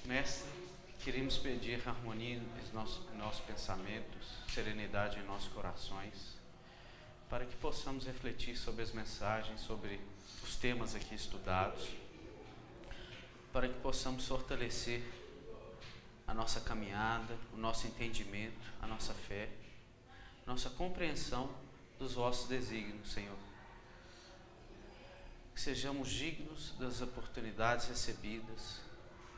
Mestre, queremos pedir harmonia em nossos pensamentos, serenidade em nossos corações, para que possamos refletir sobre as mensagens, sobre os temas aqui estudados, para que possamos fortalecer a nossa caminhada, o nosso entendimento, a nossa fé, nossa compreensão dos vossos desígnios, Senhor. Que sejamos dignos das oportunidades recebidas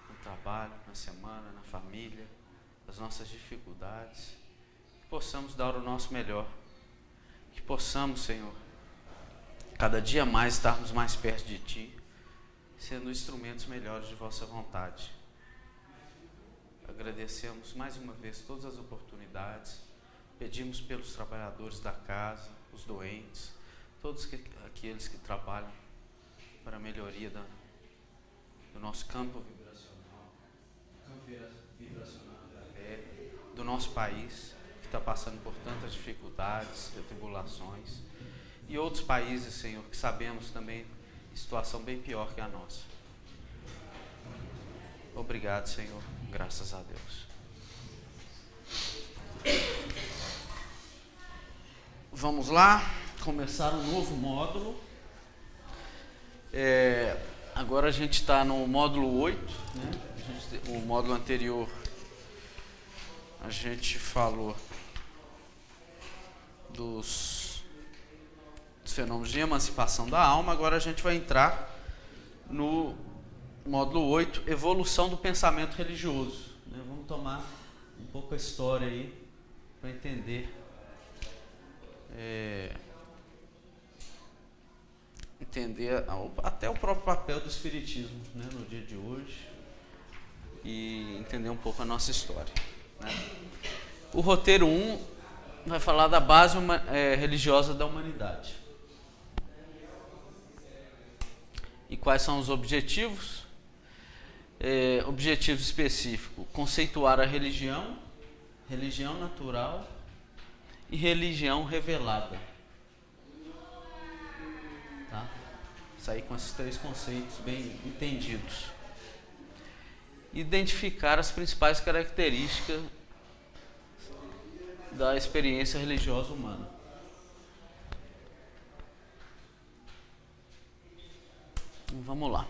no trabalho, na semana, na família, das nossas dificuldades, que possamos dar o nosso melhor, que possamos, Senhor, cada dia mais estarmos mais perto de Ti, sendo instrumentos melhores de vossa vontade. Agradecemos mais uma vez todas as oportunidades, pedimos pelos trabalhadores da casa, os doentes, todos aqueles que trabalham para a melhoria do nosso campo vibracional da fé, do nosso país, que está passando por tantas dificuldades e tribulações, e outros países, Senhor, que sabemos também em situação bem pior que a nossa. Obrigado, Senhor. Graças a Deus. Vamos lá, começar um novo módulo. Agora a gente está no módulo 8, né? O módulo anterior a gente falou dos fenômenos de emancipação da alma. Agora a gente vai entrar no módulo 8, evolução do pensamento religioso, né? Vamos tomar um pouco a história aí para entender até o próprio papel do Espiritismo, né, no dia de hoje, e entender um pouco a nossa história, né? O roteiro 1 vai falar da base religiosa da humanidade. E quais são os objetivos? Objetivo específico: conceituar a religião, religião natural e religião revelada. Tá? Sair com esses três conceitos bem entendidos. Identificar as principais características da experiência religiosa humana. Então, vamos lá.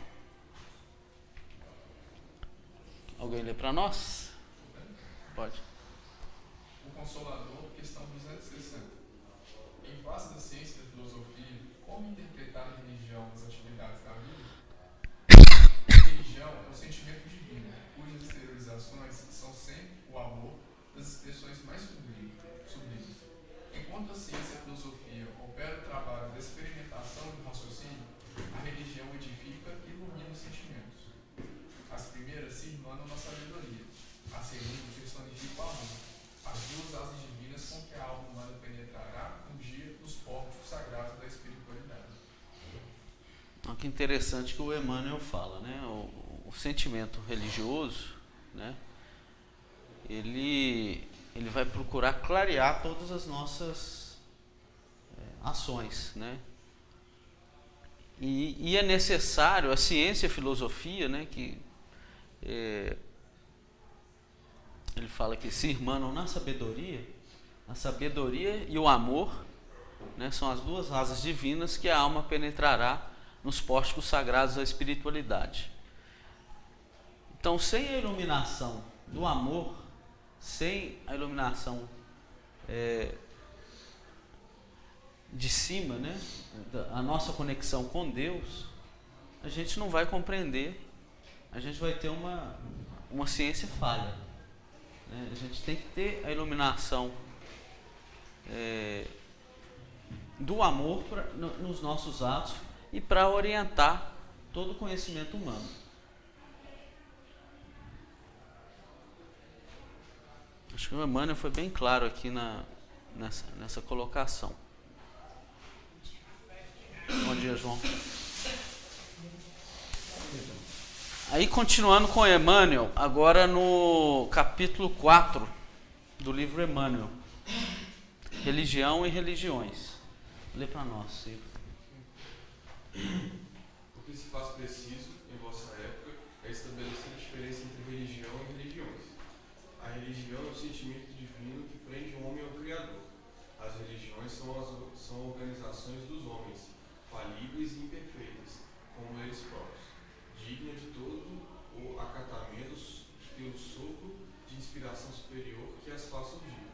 Alguém lê para nós? Pode. O Consolador, questão 260. Em face da ciência e da filosofia, como interpretar a religião nas atividades da vida? A religião é o sentimento divino, cujas exteriorizações são sempre o amor das expressões mais sublimes. Enquanto a ciência e a filosofia operam o trabalho da experimentação e do raciocínio, a religião edifica e ilumina os sentimentos. As primeiras se irmanam na sabedoria, a segunda personifica o amor, as duas asas divinas com que a alma humana penetrará um dia nos pórticos sagrados da espiritualidade. Olha que interessante que o Emmanuel fala, né? O sentimento religioso, né? Ele vai procurar clarear todas as nossas ações, né? E é necessário a ciência e a filosofia, né? Que ele fala que se irmanam na sabedoria. A sabedoria e o amor, né, são as duas asas divinas que a alma penetrará nos pórticos sagrados da espiritualidade. Então, sem a iluminação do amor, sem a iluminação de cima, né, a nossa conexão com Deus, a gente não vai compreender, a gente vai ter uma ciência falha, né? A gente tem que ter a iluminação do amor nos nossos atos e para orientar todo o conhecimento humano. Acho que o Emmanuel foi bem claro aqui nessa colocação. Bom dia, João. Aí, continuando com Emmanuel, agora no capítulo 4 do livro Emmanuel, Religião e Religiões. Lê para nós, Silvio. O que se faz preciso, em vossa época, é estabelecer a diferença entre religião religião é o sentimento divino que prende o homem ao Criador. As religiões são organizações dos homens, falíveis e imperfeitas, como eles próprios, dignas de todo o acatamento pelo sopro de inspiração superior que as faz surgir.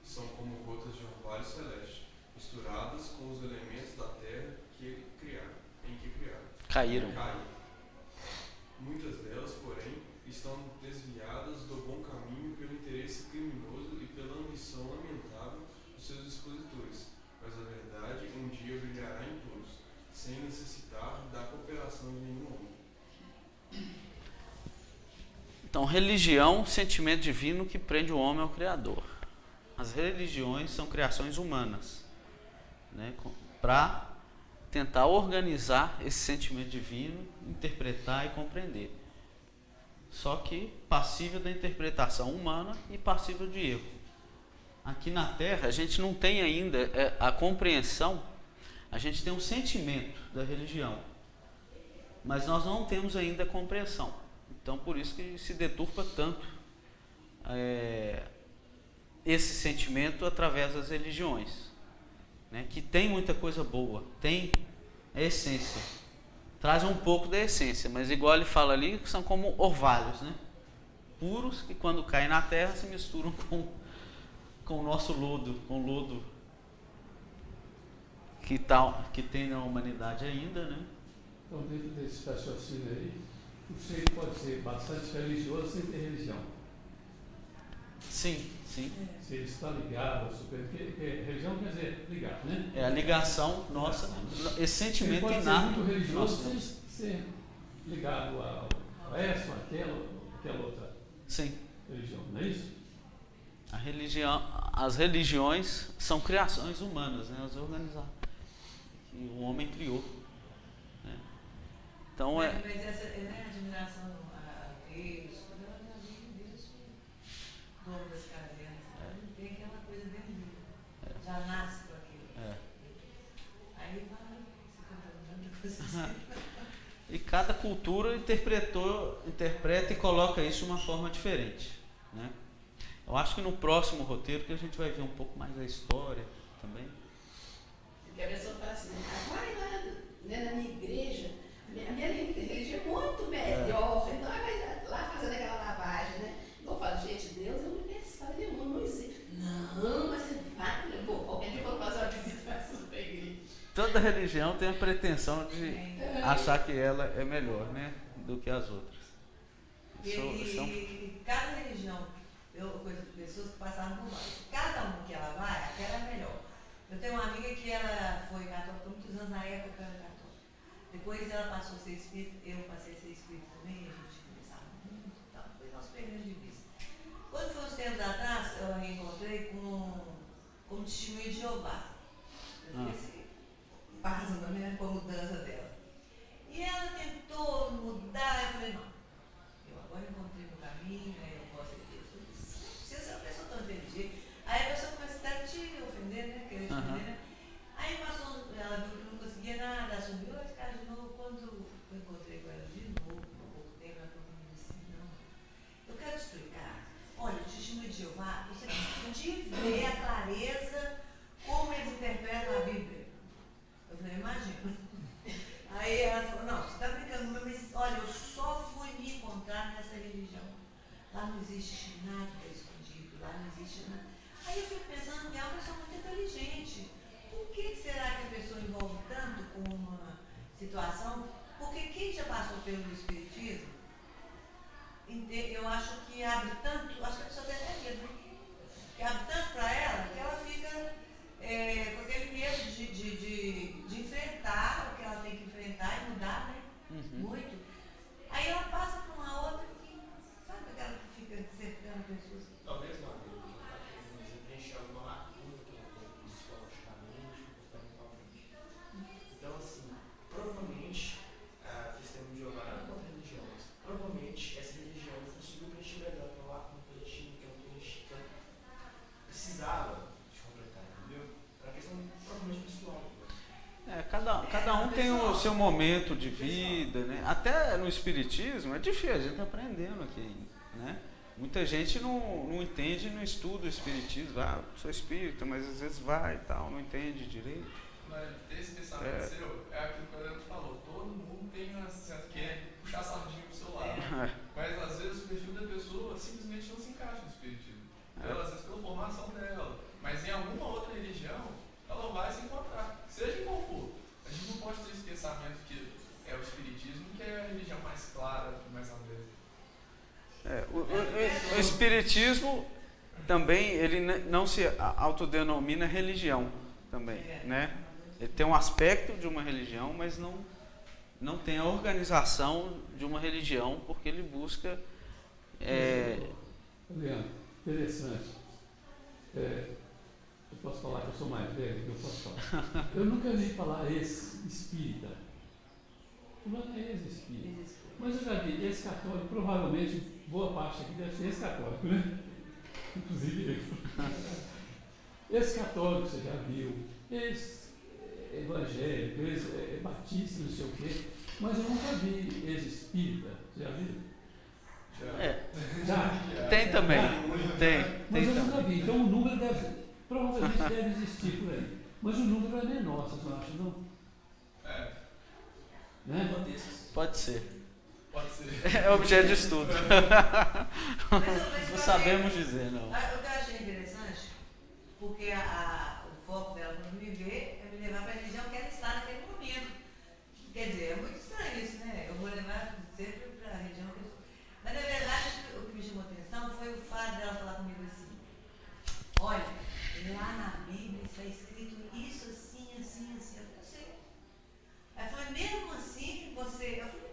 São como gotas de orvalho celeste, misturadas com os elementos da terra em que criaram. Caíram. Muitas delas, porém, estão desviadas do bom caminho pelo interesse criminoso e pela ambição lamentável dos seus expositores, mas a verdade um dia brilhará em todos, sem necessitar da cooperação de nenhum homem. Então, religião, sentimento divino que prende o homem ao Criador. As religiões são criações humanas, né, para tentar organizar esse sentimento divino, interpretar e compreender. Só que passível da interpretação humana e passível de erro. Aqui na Terra, a gente não tem ainda a compreensão, a gente tem um sentimento da religião, mas nós não temos ainda a compreensão. Então, por isso que se deturpa tanto esse sentimento através das religiões, né, que tem muita coisa boa, tem a essência, traz um pouco da essência, mas igual ele fala ali, são como orvalhos, né, puros, que quando caem na terra se misturam com o nosso lodo, com o lodo que tem na humanidade ainda, né? Então, dentro desse raciocínio aí, o ser pode ser bastante religioso sem ter religião. Sim, sim. Se ele está ligado ao superior, porque religião quer dizer ligar, né? É a ligação nossa, esse sentimento ele pode inato. ser muito religioso sem ser ligado a essa, aquela outra Sim. religião, não é isso? As religiões são criações humanas, né? As organizadas, que o homem criou, né? Então mas essa não é admiração a Deus, não é Deus, dono das cavernas, tem aquela coisa dentro dele, já nasce com aquilo. Aí vai se contando coisa assim. E cada cultura interpreta e coloca isso de uma forma diferente, né? Eu acho que no próximo roteiro que a gente vai ver um pouco mais da história também. Porque a pessoa fala assim, agora na minha igreja, a minha religião é muito melhor, então vai lá fazendo aquela lavagem, né? Eu falo, gente, Deus é universal, ele não existe. Não, mas você vai, qualquer dia eu vou fazer uma visitação para a igreja. Toda religião tem a pretensão de achar que ela é melhor, né, do que as outras. E cada religião, eu conheço pessoas que passaram por nós. Cada um que ela vai, aquela é melhor. Eu tenho uma amiga que ela foi católica por muitos anos, na época que ela era católica. Depois ela passou a ser espírita, eu passei a ser espírita também, a gente conversava muito e tal. Foi nosso pegando de vista. Quando foi uns tempos atrás, eu a reencontrei com o testemunho de Jeová. Eu fiquei assim, pasma, né, com a mudança dela. E ela tentou mudar, eu falei, não. Eu agora encontrei meu caminho, eu gosto de Deus. Não precisa ser uma pessoa tão inteligente. Aí a pessoa começa a te ofender, né? Querer te ofender, né? Aí passou, ela viu que não conseguia nada, assumiu, vai ficar de novo. Quando eu encontrei com ela de novo, por pouco tempo, ela falou assim, não, eu quero te explicar. Olha, o testemunho de Jeová, você podia ver a clareza como eles interpretam a Bíblia. Eu falei, imagina. Aí ela falou, não, você está brincando, mas olha, eu só fui me encontrar nessa religião. Lá não existe nada escondido, lá não existe nada. Aí eu fico pensando que é uma pessoa muito inteligente. Por que será que a pessoa envolve tanto com uma situação? Porque quem já passou pelo espiritismo, eu acho que abre tanto, acho que a pessoa tem até medo, que abre tanto para ela que ela fica com aquele medo de enfrentar o que ela tem que enfrentar e mudar, né? Muito. Aí ela passa para uma outra que, sabe aquela que fica cercando pessoas? Talvez não, preencher alguma lacuna que ela tem psicologicamente, comportamentalmente. Então, assim, provavelmente, a testemunha de Jeová não é contra a religião, mas provavelmente essa religião conseguiu preencher melhor aquela lacuna que ela tinha, que ela precisava de completar, entendeu? Era uma questão provavelmente pessoal. Cada um tem o seu momento de vida, né? Até no espiritismo é difícil, a gente está aprendendo aqui, né? Muita gente não entende, não estuda o espiritismo. Sou espírita, mas às vezes vai e tal, não entende direito. Mas esse pensamento seu é aquilo que o Leandro falou. Todo mundo tem uma certa quer puxar a sardinha pro seu lado. Mas às vezes o perfil da pessoa simplesmente não se encaixa no espiritismo. Às vezes pela formação dela. Mas em alguma outra religião, ela vai se encontrar. Seja em qual for. A gente não pode ter esse pensamento que é o espiritismo, que é a religião mais clara, mais aberta. O espiritismo também, ele não se autodenomina religião também, né? Ele tem um aspecto de uma religião, mas não tem a organização de uma religião, porque ele busca... Leandro, interessante. Eu posso falar que eu sou mais velho, que eu posso falar. Eu nunca vi falar ex-espírita. Fulano é ex-espírita. Mas eu já vi ex-católico, provavelmente boa parte aqui deve ser ex-católico, né? Inclusive eu. Ex-católico, você já viu. Ex-evangélico, ex-batista, não sei o quê. Mas eu nunca vi ex-espírita. Você já viu? Já? Tem também. Mas eu nunca vi. Então o número provavelmente deve existir por aí. Mas o número é menor, vocês não acham, não? Né? Pode ser. Pode ser. É objeto de estudo. Mas Não sabemos dizer, não. O que eu achei interessante, porque o foco dela quando me vê é me levar para a religião que ela está naquele momento. Quer dizer, é muito estranho isso, né? Eu vou levar sempre para a religião que eu... Mas na verdade o que me chamou a atenção foi o fato dela falar comigo assim: olha, lá na Bíblia está escrito isso assim, assim, assim. Eu sei. Ela falou, mesmo assim que você... Eu falei,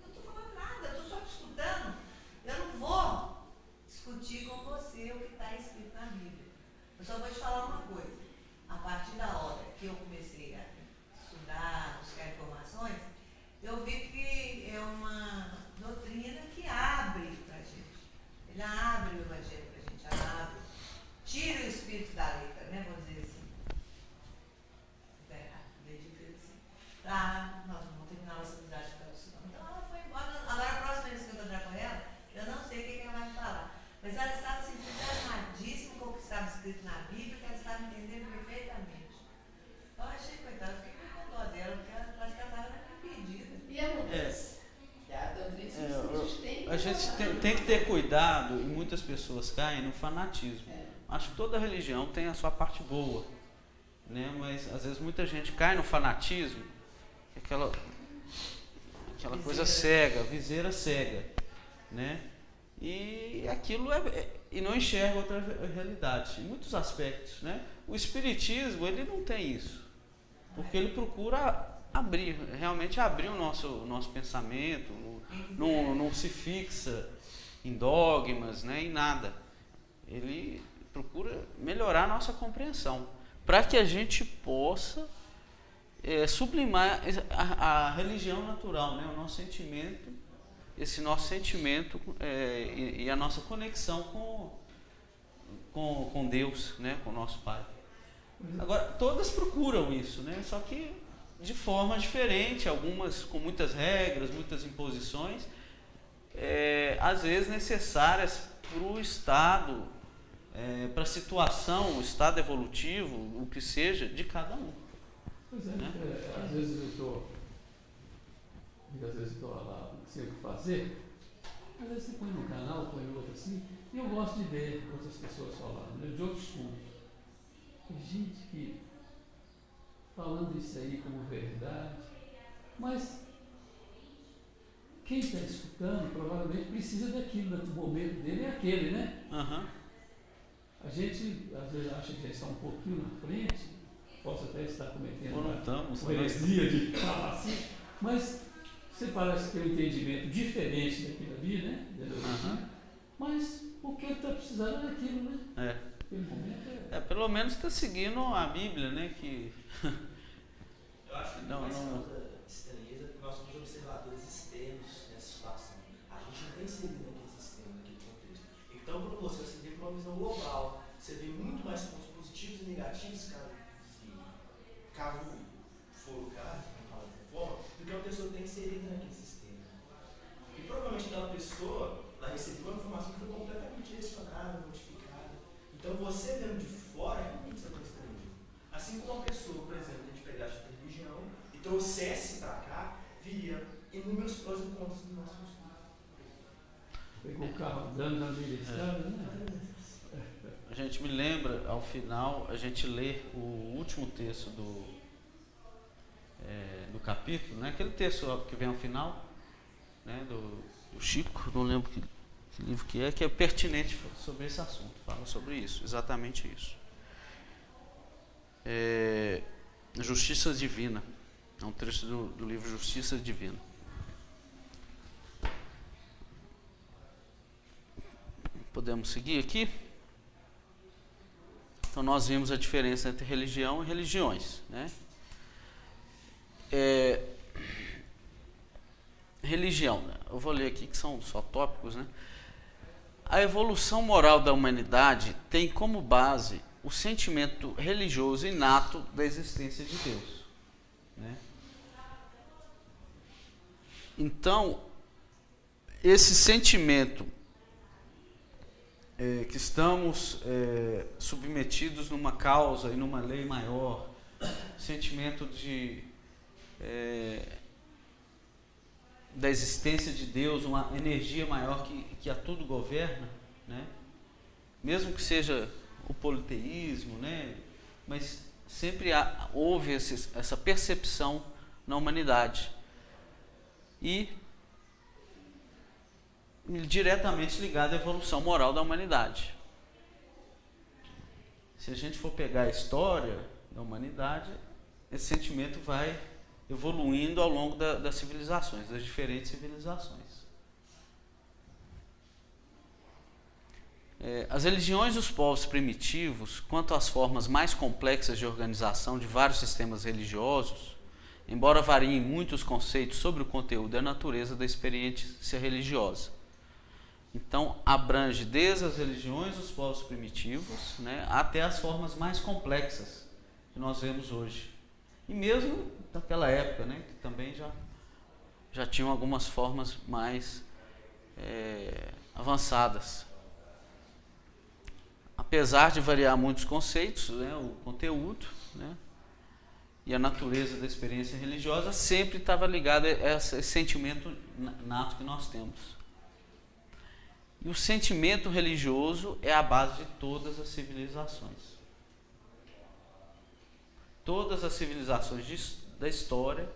não estou falando nada, eu estou só te escutando. Eu não vou discutir com você o que está escrito na Bíblia. Eu só vou te falar uma coisa. A partir da hora que eu comecei a estudar, buscar informações, eu vi que é uma doutrina que abre para a gente. Ele abre o Evangelho para a gente, ela abre. Tira o espírito da letra, né? Vamos dizer assim. Tá, nós não vamos terminar nossa amizade com ela. Então ela foi embora. Agora a próxima vez que eu encontrar com ela, eu não sei o que ela vai falar. Mas ela estava assim, entusiasmadíssima com o que estava escrito na Bíblia, que ela estava entendendo perfeitamente. Eu achei, coitada, eu fiquei com dó dela, porque ela parece que ela estava perdida. E a mudança? A gente tem que ter cuidado, e muitas pessoas caem no fanatismo. Acho que toda religião tem a sua parte boa, né? Mas às vezes muita gente cai no fanatismo, aquela coisa cega, viseira cega, né? E aquilo e não enxerga outra realidade, em muitos aspectos, né? O espiritismo, ele não tem isso, porque ele procura realmente abrir o nosso pensamento, não se fixa em dogmas, né, em nada. Ele procura melhorar a nossa compreensão, para que a gente possa sublimar a religião natural, né, o nosso sentimento, esse nosso sentimento e a nossa conexão com Deus, né, com o nosso Pai. Agora, todas procuram isso, né, só que de forma diferente, algumas com muitas regras, muitas imposições, às vezes necessárias para o estado, para a situação, o estado evolutivo, o que seja, de cada um. Pois é, né? Às vezes eu estou lá sem o que fazer, às vezes você põe no canal, põe no outro assim, e eu gosto de ver outras pessoas falando, né, de outros pontos. Gente que falando isso aí como verdade, mas quem está escutando provavelmente precisa daquilo, o momento dele é aquele, né? Uhum. A gente às vezes acha que já está um pouquinho na frente, posso até estar cometendo uma heresia de falar assim, mas você parece ter um entendimento diferente daquilo ali, né? Uhum. Mas o que ele está precisando é daquilo, né? Pelo menos está seguindo a Bíblia, né? Que eu acho que não causa estranheza porque nós somos observadores externos nessa situação. A gente não tem inserido naquele sistema, naquele contexto. Então, quando você vê com uma visão global, você vê muito mais pontos positivos e negativos, caso for o caso, vamos falar dessa forma, do que uma pessoa que tem inserida naquele sistema. E provavelmente aquela pessoa, ela recebeu uma informação que foi completamente Pegou o carro andando na meio da estrada, né? A gente me lembra, ao final, a gente lê o último texto do capítulo, né? Aquele texto que vem ao final, né? do Chico, não lembro que livro que é pertinente sobre esse assunto, fala sobre isso, exatamente isso. Justiça Divina, é um trecho do livro Justiça Divina. Podemos seguir aqui? Então nós vimos a diferença entre religião e religiões, né? Religião, né? Eu vou ler aqui que são só tópicos, né? A evolução moral da humanidade tem como base o sentimento religioso inato da existência de Deus, né? Então, esse sentimento que estamos submetidos numa causa e numa lei maior, sentimento da existência de Deus, uma energia maior que a tudo governa, né? Mesmo que seja o politeísmo, né? Mas sempre houve essa percepção na humanidade e diretamente ligado à evolução moral da humanidade. Se a gente for pegar a história da humanidade, esse sentimento vai evoluindo ao longo das civilizações, das diferentes civilizações. As religiões dos povos primitivos, quanto às formas mais complexas de organização de vários sistemas religiosos, embora variem muito os conceitos sobre o conteúdo e a natureza da experiência religiosa. Então, abrange desde as religiões dos povos primitivos, né, até as formas mais complexas que nós vemos hoje. E mesmo daquela época, né, que também já tinham algumas formas mais avançadas. Apesar de variar muitos conceitos, né, o conteúdo, né, e a natureza da experiência religiosa sempre estava ligado a esse sentimento nato que nós temos. E o sentimento religioso é a base de todas as civilizações. Todas as civilizações da história,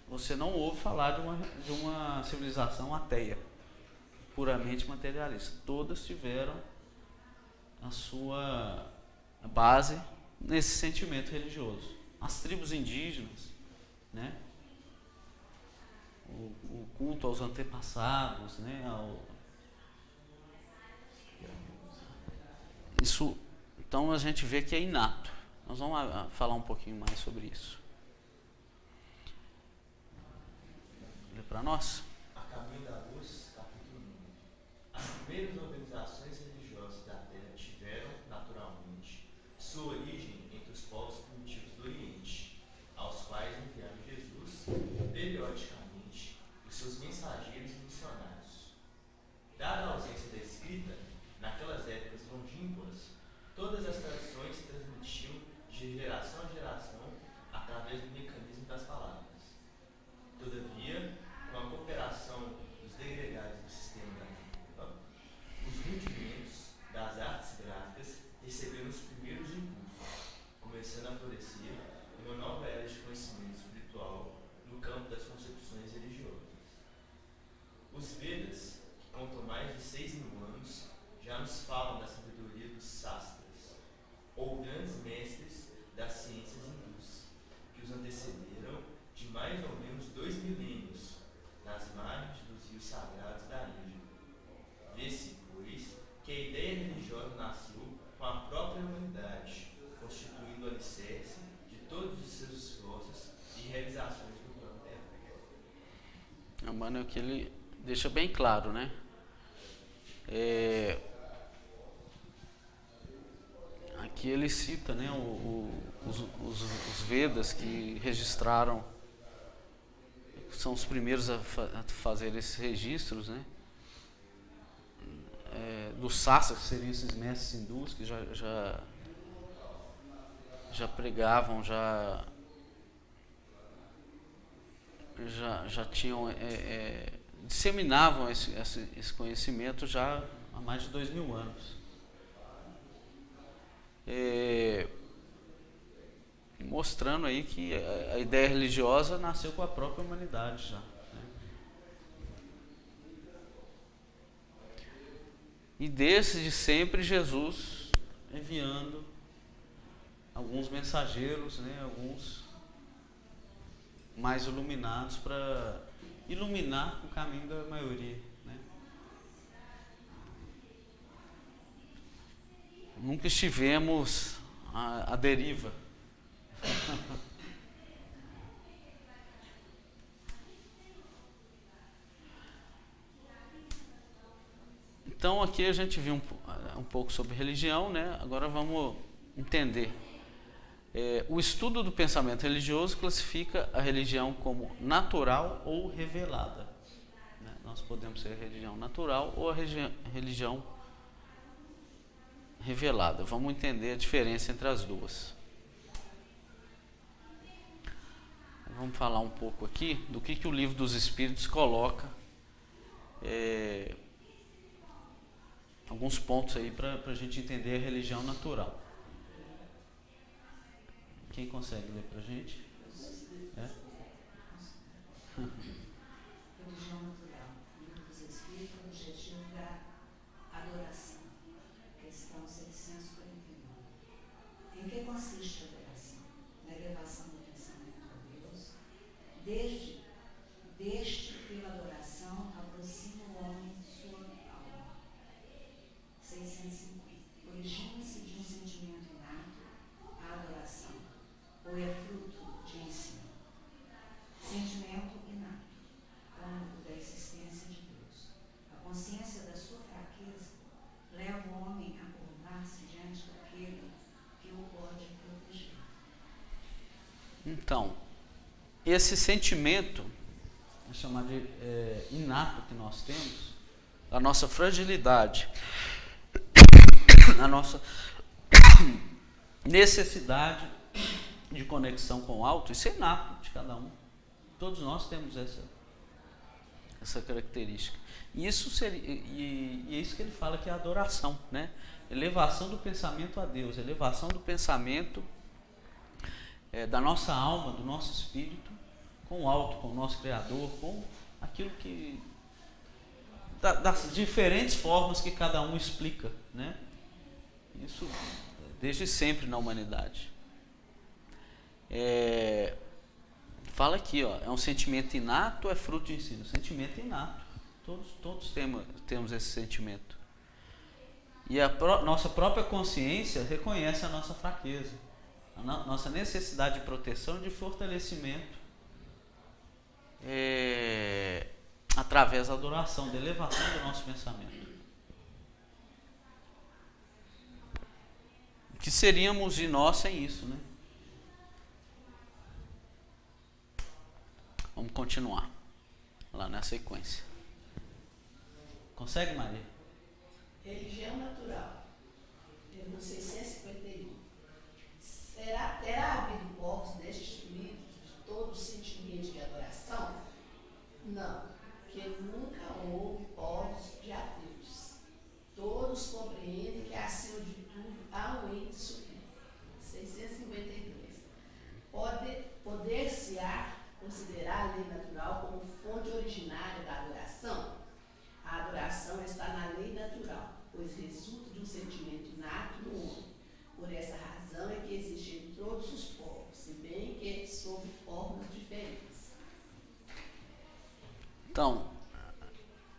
você não ouve falar de uma civilização ateia, puramente materialista. Todas tiveram a sua base nesse sentimento religioso. As tribos indígenas, né? O culto aos antepassados, né? Isso, então a gente vê que é inato. Nós vamos falar um pouquinho mais sobre isso. Lê para nós. A Caminho da Luz, capítulo 1. As primeiras organizações religiosas da Terra tiveram, naturalmente, sua origem entre os povos primitivos do Oriente, aos quais enviaram Jesus, periodicamente, os seus mensageiros e missionários. Dada a ausência da escrita, naquelas épocas longínquas, todas as tradições se transmitiam de geração a geração através do mecanismo das palavras. Todavia, com a cooperação dos degregados do sistema da Terra, os rudimentos das artes gráficas receberam os primeiros impulsos, começando a florescer uma nova era de conhecimento espiritual no campo das concepções religiosas. Os Vedas, que contam mais de 6.000 anos, já nos falam da sabedoria dos Sastras, ou grandes mestres das ciências hindus, que os antecederam de mais ou menos 2 milênios, nas margens dos rios sagrados da Índia. Vê-se, pois, que a ideia religiosa nasceu com a própria humanidade, constituindo o alicerce de todos os seus esforços e realizações no plano terreno. Mano, é que ele deixa bem claro, né? Aqui ele cita, né, os Vedas que registraram, são os primeiros a fazer esses registros, né? Dos Sastras, que seriam esses mestres hindus que já pregavam, já tinham disseminavam esse conhecimento já há mais de 2000 anos. Mostrando aí que a ideia religiosa nasceu com a própria humanidade já. E desde sempre Jesus enviando alguns mensageiros, né, alguns mais iluminados para iluminar o caminho da maioria, né? Nunca estivemos à deriva. Então aqui a gente viu um pouco sobre religião, né? Agora vamos entender. O estudo do pensamento religioso classifica a religião como natural ou revelada, né? Nós podemos ser a religião natural ou a religião revelada. Vamos entender a diferença entre as duas. Vamos falar um pouco aqui do que o Livro dos Espíritos coloca, alguns pontos aí para a gente entender a religião natural. Quem consegue ler para a gente? Religião natural. Livro dos Espíritos, objetivo da adoração. Questão 649. Em que consiste a adoração? Na elevação do pensamento a Deus, desde pela adoração aproxima o homem de sua alma. 650. Origina-se de um sentimento inato, a adoração, ou é fruto de ensino? Sentimento inato, âmbito da existência de Deus. A consciência da sua fraqueza leva o homem a curvar-se diante daquele que o pode proteger. Então, esse sentimento, vamos chamar de inato que nós temos, a nossa fragilidade, a nossa necessidade de conexão com o alto, isso é inato de cada um. Todos nós temos essa característica. E isso seria, e é isso que ele fala que é a adoração, né? Elevação do pensamento a Deus, elevação do pensamento da nossa alma, do nosso espírito, com o alto, com o nosso Criador, com aquilo que das diferentes formas que cada um explica, né? Isso desde sempre na humanidade. Fala aqui, ó, é um sentimento inato ou é fruto de ensino? Sentimento inato. Todos temos esse sentimento. E a nossa própria consciência reconhece a nossa fraqueza, a nossa necessidade de proteção e de fortalecimento através da adoração, da elevação do nosso pensamento. O que seríamos de nós sem isso, né? Vamos continuar lá na sequência. Consegue, Maria? Religião natural. Pergunta 651. Terá havido povos destituídos de todo sentimento de adoração? Não, porque nunca houve povos de ateus. Todos compreendem que acima de tudo há um ente supremo. 652. Poder-se-á considerar a lei natural como fonte originária da adoração? A adoração está na lei natural, pois resulta de um sentimento inato no homem. Por essa razão é que existe em todos os povos, se bem que sob formas diferentes. Então,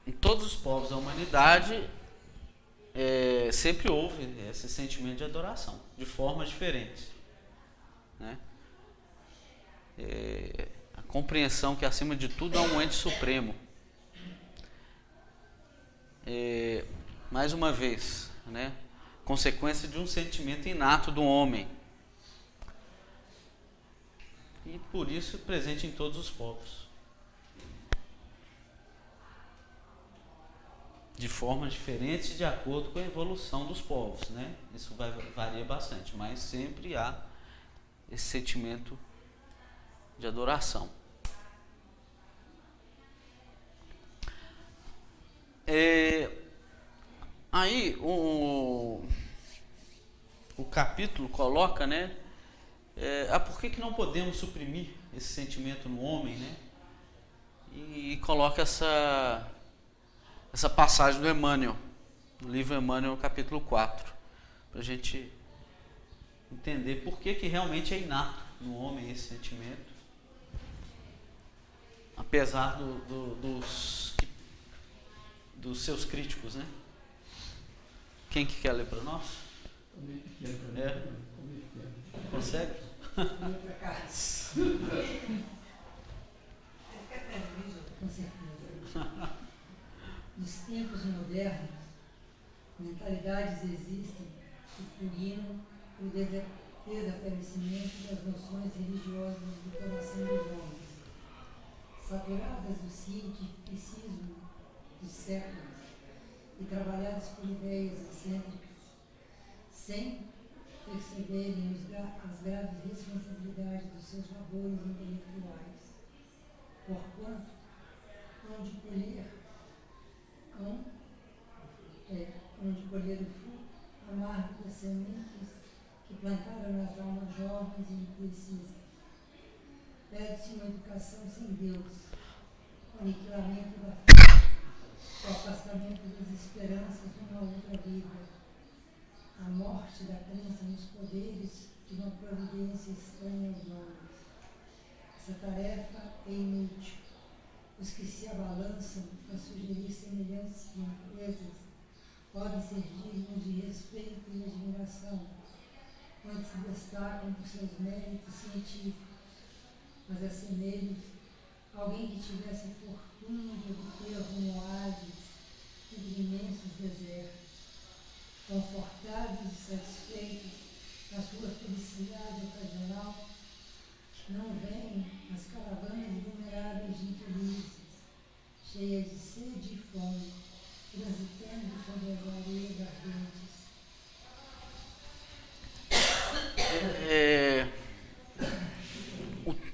em todos os povos da humanidade, sempre houve esse sentimento de adoração, de formas diferentes, né? A compreensão que acima de tudo há um ente supremo. Mais uma vez, né? Consequência de um sentimento inato do homem. E por isso presente em todos os povos. De formas diferentes de acordo com a evolução dos povos, né? Isso varia bastante, mas sempre há esse sentimento de adoração. Aí o capítulo coloca, né? Por que não podemos suprimir esse sentimento no homem, né? E coloca essa passagem do Emmanuel, no livro Emmanuel, capítulo 4, para a gente entender por que realmente é inato no homem esse sentimento, apesar dos seus críticos, né? Quem que quer ler para nós? Consegue? Com certeza. Nos tempos modernos, mentalidades existem que purinam o desaparecimento das noções religiosas do coração dos homens, saturadas do cientificismo dos séculos e trabalhadas por ideias excêntricas, sem perceberem as graves responsabilidades dos seus labores intelectuais, porquanto hão de colher o fruto amargo das sementes que plantaram nas almas jovens e indecisas. Pede-se uma educação sem Deus, o aniquilamento da fé, o afastamento das esperanças de uma outra vida, a morte da crença nos poderes de uma providência estranha aos homens. Essa tarefa é inútil. Os que se abalançam a sugerir semelhantes empresas podem ser dignos de respeito e admiração, quando se destacam por seus méritos científicos, mas assemelham alguém que tivesse fortuna de obter algum oásis entre imensos desertos, confortáveis e satisfeitos na sua felicidade ocasional, não veem as caravanas inumeráveis de infelizes, cheias de sede e fome, transitando sobre as areias ardentes.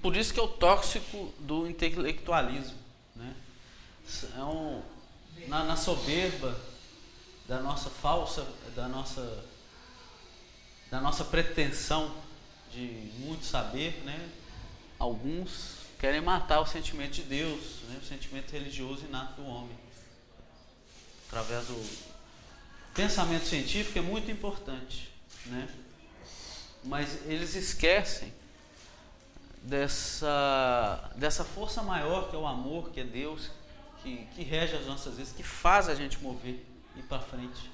Por isso que é o tóxico do intelectualismo, né? Na soberba da nossa da nossa pretensão de muito saber, né? Alguns querem matar o sentimento de Deus, né? O sentimento religioso inato do homem. Através do pensamento científico é muito importante, né? Mas eles esquecem dessa força maior que é o amor, que é Deus, que rege as nossas vidas, que faz a gente mover e ir para frente.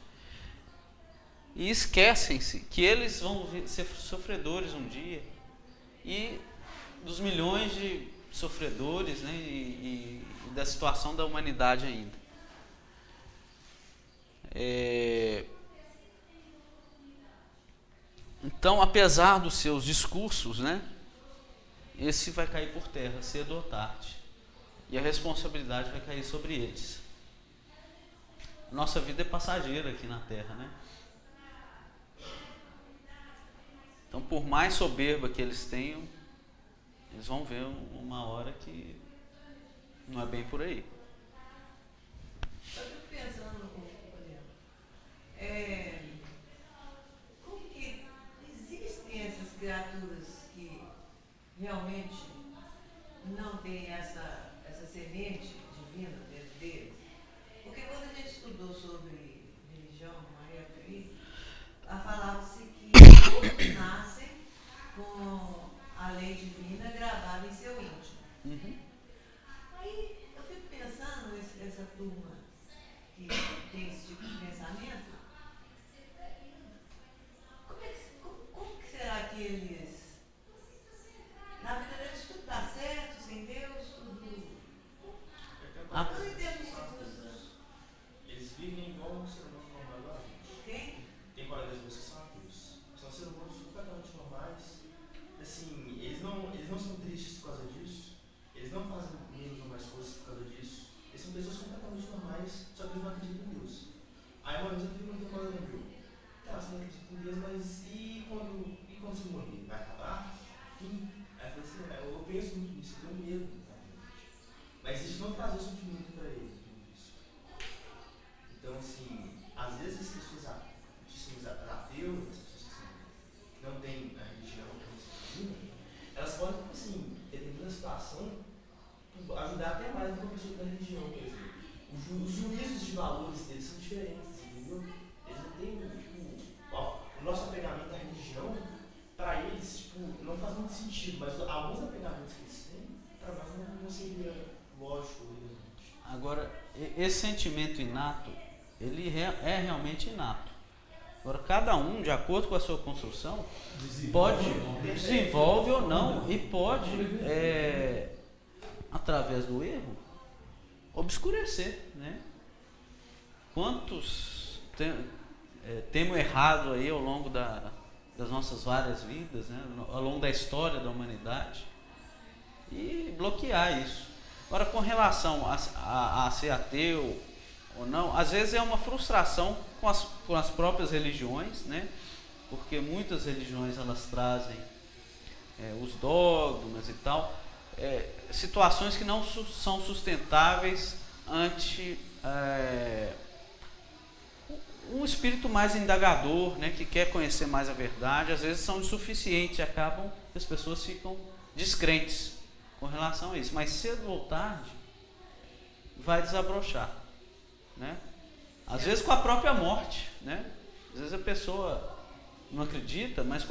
E esquecem-se que eles vão ser sofredores um dia, e dos milhões de sofredores, né, e da situação da humanidade ainda. Então, apesar dos seus discursos, né, esse vai cair por terra cedo ou tarde, e a responsabilidade vai cair sobre eles. Nossa vida é passageira aqui na Terra, né? Então, por mais soberba que eles tenham, eles vão ver uma hora que não é bem por aí. Eu estou pensando, por exemplo, como que existem essas criaturas que realmente não têm essa semente divina dentro deles? Porque quando a gente estudou sobre religião, uma época aí, falava-se que todos nascem com a lei divina gravada em seu íntimo. Uhum. Aí eu fico pensando, essa turma que tem esse tipo de pensamento, como que será que eles, na vida deles, tudo dá certo, sem Deus, tudo... Eu entendo isso. Eles vivem igual um ser humano normal igual a gente. Quem? Tem colegas de vocês que são ateus. São seres humanos completamente normais. Assim, eles não são tristes por causa disso. Eles não fazem menos ou mais coisas por causa disso. Eles são pessoas completamente normais, só que eles não acreditam em Deus. valores deles são diferentes, entendeu? Eles não têm, tipo, o nosso apegamento à religião, para eles, tipo, não faz muito sentido, mas alguns apegamentos que eles têm, para nós não seria lógico. Agora, esse sentimento inato, ele é realmente inato. Agora, cada um, de acordo com a sua construção, desenvolve ou não, e pode, através do erro, obscurecer, né? Quantos temos errado aí ao longo das nossas várias vidas, né? Ao longo da história da humanidade, e bloquear isso. Agora, com relação a ser ateu ou não, às vezes é uma frustração com as próprias religiões, né? Porque muitas religiões elas trazem os dogmas e tal, situações que não são sustentáveis ante um espírito mais indagador, né? Que quer conhecer mais a verdade. Às vezes são insuficientes e acabam que as pessoas ficam descrentes com relação a isso, mas cedo ou tarde vai desabrochar, né? Às vezes com a própria morte, né? Às vezes a pessoa não acredita, mas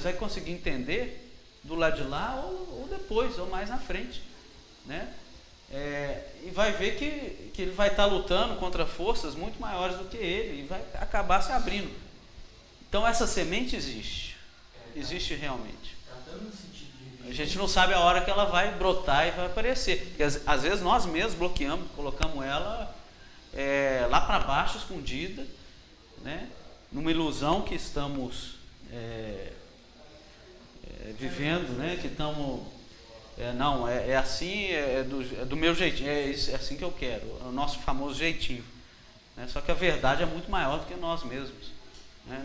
vai conseguir entender do lado de lá ou depois, ou mais na frente, né? E vai ver que ele vai estar lutando contra forças muito maiores do que ele e vai acabar se abrindo. Então essa semente existe realmente. A gente não sabe a hora que ela vai brotar e vai aparecer. Porque às vezes nós mesmos bloqueamos, colocamos ela lá para baixo, escondida, né? Numa ilusão que estamos vivendo, né? Que estamos... não, é assim, é do meu jeitinho, é assim que eu quero, é o nosso famoso jeitinho, né? Só que a verdade é muito maior do que nós mesmos, né?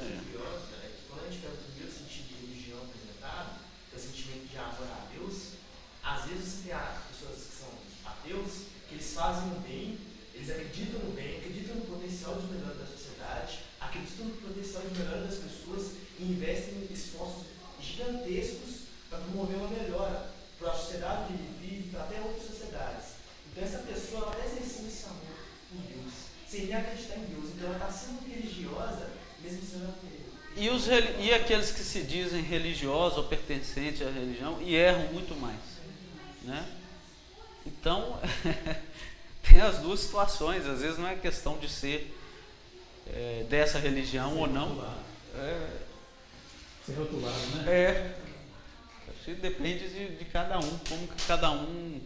Quando a gente pega o primeiro sentido de religião apresentado, que é o sentimento de amor a Deus, às vezes você tem pessoas que são ateus, que eles fazem o bem, eles acreditam no bem, acreditam no potencial de melhora da sociedade, acreditam no potencial de melhora das pessoas e investem em esforços gigantescos para promover uma melhora para a sociedade que ele vive, para até outras sociedades. Então essa pessoa ela está exercendo esse amor por Deus, sem nem acreditar em Deus. Então ela está sendo religiosa, mesmo sendo ateu. E aqueles que se dizem religiosos ou pertencentes à religião e erram muito mais, né? Então tem as duas situações. Às vezes não é questão de ser dessa religião ou não. Ser rotulado, né? Depende de cada um, como que cada um,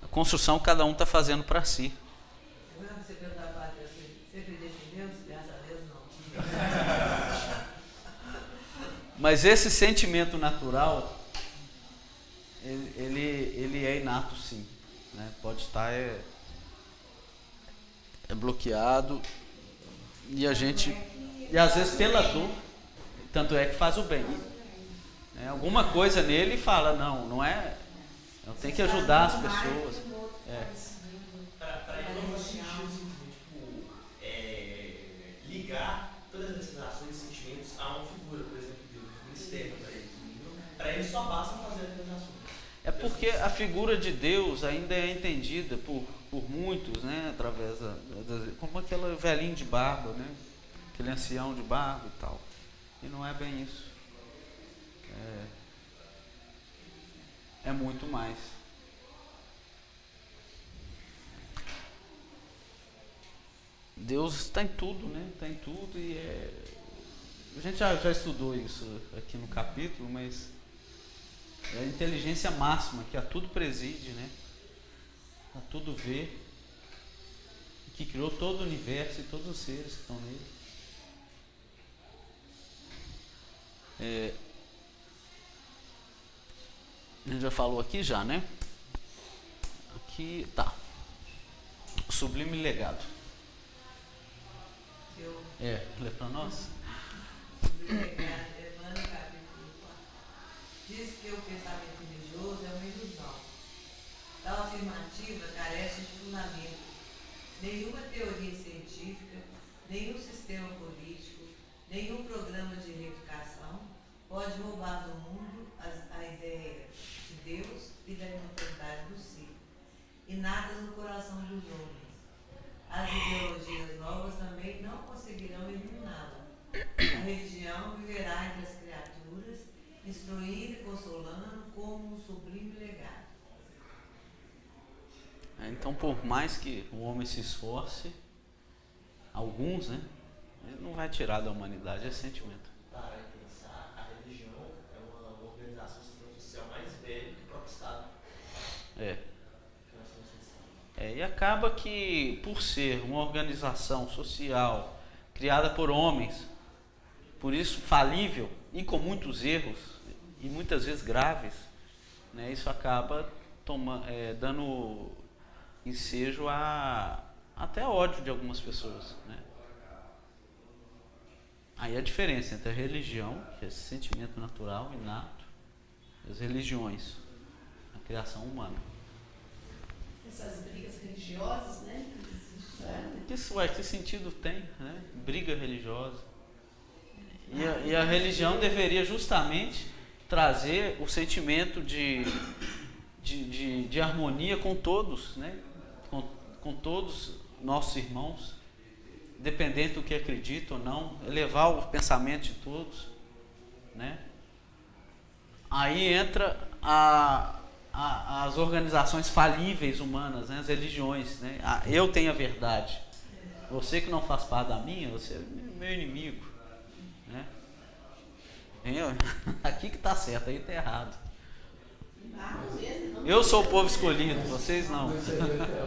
a construção que cada um está fazendo para si. Você perguntar para Deus, você acredita em Deus? Graças a Deus, não. Mas esse sentimento natural, ele é inato, sim, né? Pode estar bloqueado e a gente, e às vezes pela dor, tanto é que faz o bem. Alguma coisa nele fala, não é, eu tenho que ajudar as pessoas. Para ele não faz sentido ligar todas essas ações e sentimentos a uma figura, por exemplo, Deus, um externo para ele. Para ele só basta fazer aquelas ações. É porque a figura de Deus ainda é entendida por muitos, né, através como aquele velhinho de barba, né, aquele ancião de barba e tal. E não é bem isso. É muito mais. Deus está em tudo, né? Está em tudo e a gente já estudou isso aqui no capítulo, mas é a inteligência máxima que a tudo preside, né? A tudo vê, que criou todo o universo e todos os seres que estão nele. A gente já falou aqui já, né? Aqui tá. O sublime legado. Lê para nós. Sublime legado, Emmanuel, capítulo 4. Diz que o pensamento religioso é uma ilusão. Tal afirmativa carece de fundamento. Nenhuma teoria científica, nenhum sistema político, nenhum programa de reeducação pode roubar do mundo a ideia de Deus e da imortalidade do ser, inatas no coração salvação dos homens. As ideologias novas também não conseguirão eliminá-la. A religião viverá entre as criaturas, instruindo e consolando como um sublime legado. Então, por mais que o homem se esforce, alguns, né, ele não vai tirar da humanidade esse sentimento. Para pensar, a religião é uma organização social mais velha que o próprio Estado. E acaba que, por ser uma organização social criada por homens, por isso falível e com muitos erros, e muitas vezes graves, né, isso acaba dando ensejo até ódio de algumas pessoas, né? Aí a diferença entre a religião, que é esse sentimento natural, inato, e as religiões, a criação humana. Essas brigas religiosas, né? Que sentido tem, né? Briga religiosa. E a religião deveria justamente trazer o sentimento de harmonia com todos, né? Com todos nossos irmãos, independente do que acreditam ou não, elevar o pensamento de todos, né? Aí entra as organizações falíveis humanas, né? As religiões, né? Eu tenho a verdade, você que não faz parte da minha, você é meu inimigo, né? Aqui que está certo, aí está errado. Eu sou o povo escolhido, vocês não. A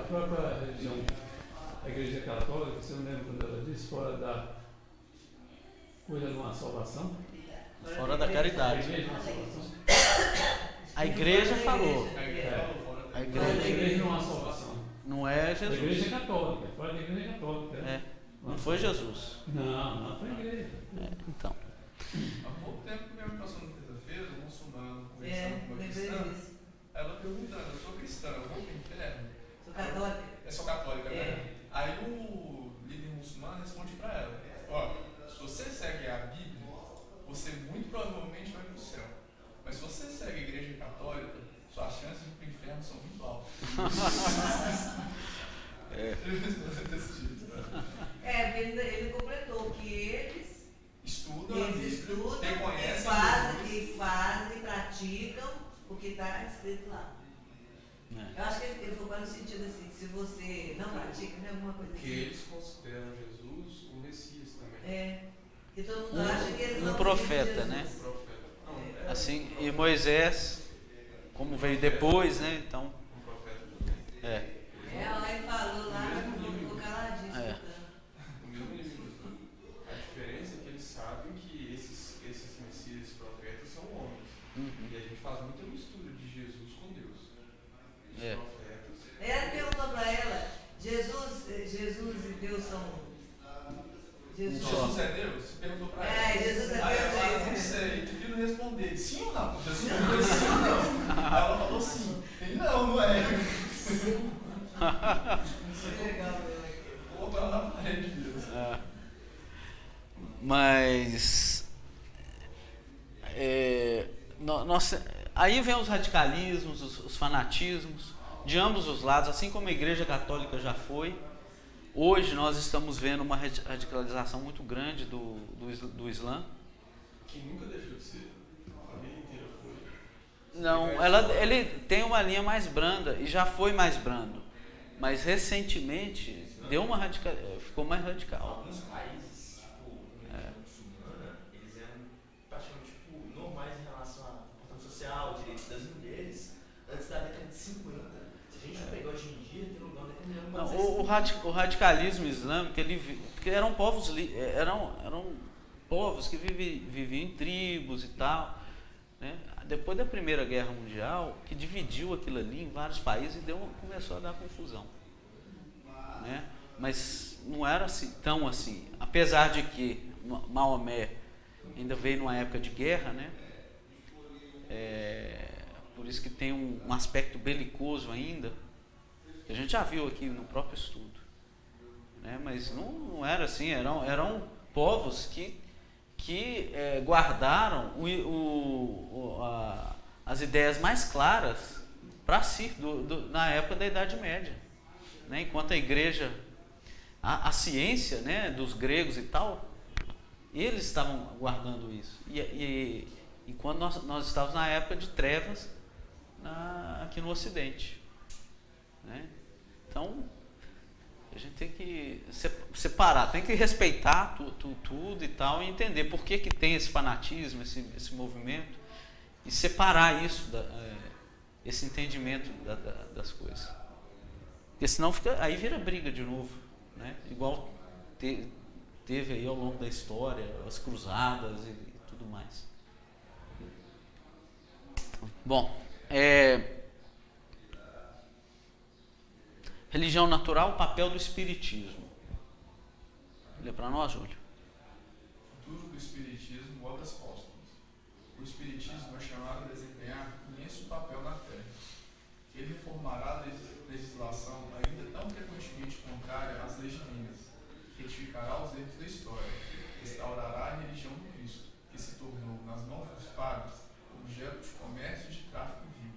própria religião, a Igreja Católica, você não lembra quando ela disse, fora da coisa de uma salvação? Fora da caridade. A igreja falou. A igreja não há salvação. Não é Jesus. A igreja católica, fora da igreja católica. Não foi Jesus. Não foi a igreja. Então. Há pouco tempo que minha mãe passou na terça-feira, um muçulmano conversando com uma cristã. Ela perguntando, eu sou cristã, eu vou para o inferno? Sou católica. Sou católica, né? Aí o líder muçulmano responde para ela, se você segue a Bíblia, você muito provavelmente vai para o céu. Mas se você segue a igreja católica, suas chances de ir para o inferno são muito altas. Porque ele completou que eles estudam, reconhecem, fazem, praticam o que está escrito lá. Eu acho que ele falou no sentido assim, que se você não pratica, não é alguma coisa assim. Porque eles consideram Jesus o Messias também. E todo mundo acha que eles um profeta, né? Assim, e Moisés, como veio depois, né? Então. Um profeta também. Ele falou lá, ficou caladinho. O mesmo inimigo. A diferença é que eles sabem que esses Messias profetas são homens. E a gente faz muita mistura de Jesus com Deus. Os profetas. Ela perguntou para ela, Jesus e Deus são. Jesus é Deus? Você perguntou para ela. Jesus é Deus. Ela não sei, prefiro responder sim ou não. Jesus é Deus, sim ou não? Ela falou sim. Ele não é. Isso é legal, vou botar na parede de Deus. Mas aí vem os radicalismos, os fanatismos de ambos os lados, assim como a Igreja Católica já foi. Hoje nós estamos vendo uma radicalização muito grande do Islã. Que nunca deixou de ser. A vida inteira foi. Não, ele tem uma linha mais branda e já foi mais brando. Mas recentemente ficou mais radical. Alguns países, muçulmana, eles eram praticamente normais em relação à comportamento social, direitos das mulheres, antes da década de 50. Se a gente for pegar hoje em dia, tem lugar o radicalismo islâmico, porque eram povos que viviam em tribos e tal, né? Depois da Primeira Guerra Mundial, que dividiu aquilo ali em vários países e começou a dar confusão, né? Mas não era tão assim, apesar de que Maomé ainda veio numa época de guerra, né? Por isso que tem um aspecto belicoso ainda, que a gente já viu aqui no próprio estudo, né? Mas não era assim, eram povos que guardaram as ideias mais claras para si na época da Idade Média, né? Enquanto a igreja, a ciência, né, dos gregos e tal, eles estavam guardando isso. E enquanto nós estávamos na época de trevas aqui no Ocidente, né? Então, a gente tem que separar, tem que respeitar tudo e tal, e entender por que tem esse fanatismo, esse movimento, e separar isso, esse entendimento das coisas. Porque senão aí vira briga de novo, né? Igual teve aí ao longo da história, as cruzadas e tudo mais. Bom, religião natural, papel do espiritismo. Lê para nós, Júlio. Futuro do espiritismo, obras póstumas. O espiritismo é chamado a desempenhar imenso papel na Terra. Ele reformará a legislação ainda tão frequentemente contrária às leis divinas, retificará os erros da história, restaurará a religião do Cristo, que se tornou, nas mãos dos padres, objeto de comércio e de tráfico vivo.